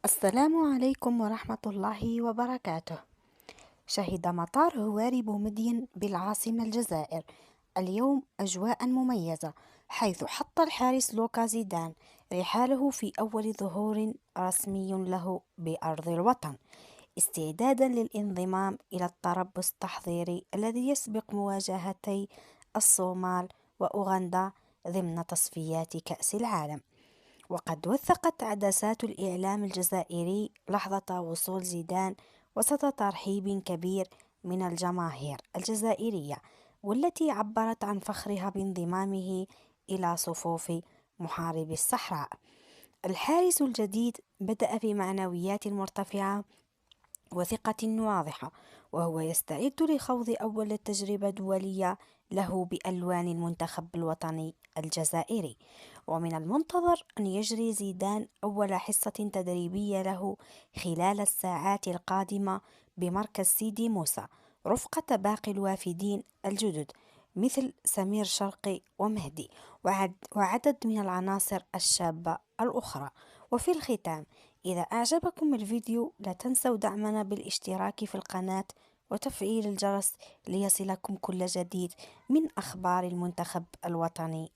السلام عليكم ورحمة الله وبركاته. شهد مطار هواري بومدين بالعاصمة الجزائر اليوم أجواء مميزة، حيث حط الحارس لوكا زيدان رحاله في أول ظهور رسمي له بأرض الوطن، استعدادا للانضمام إلى التربص التحضيري الذي يسبق مواجهتي الصومال وأوغندا ضمن تصفيات كأس العالم. وقد وثقت عدسات الإعلام الجزائري لحظة وصول زيدان وسط ترحيب كبير من الجماهير الجزائرية، والتي عبرت عن فخرها بانضمامه إلى صفوف محاربي الصحراء. الحارس الجديد بدأ بمعنويات مرتفعة وثقة واضحة، وهو يستعد لخوض أول تجربة دولية له بألوان المنتخب الوطني الجزائري. ومن المنتظر أن يجري زيدان أول حصة تدريبية له خلال الساعات القادمة بمركز سيدي موسى رفقة باقي الوافدين الجدد مثل سمير شرقي ومهدي وعدد من العناصر الشابة الأخرى. وفي الختام، إذا أعجبكم الفيديو لا تنسوا دعمنا بالاشتراك في القناة وتفعيل الجرس ليصلكم كل جديد من أخبار المنتخب الوطني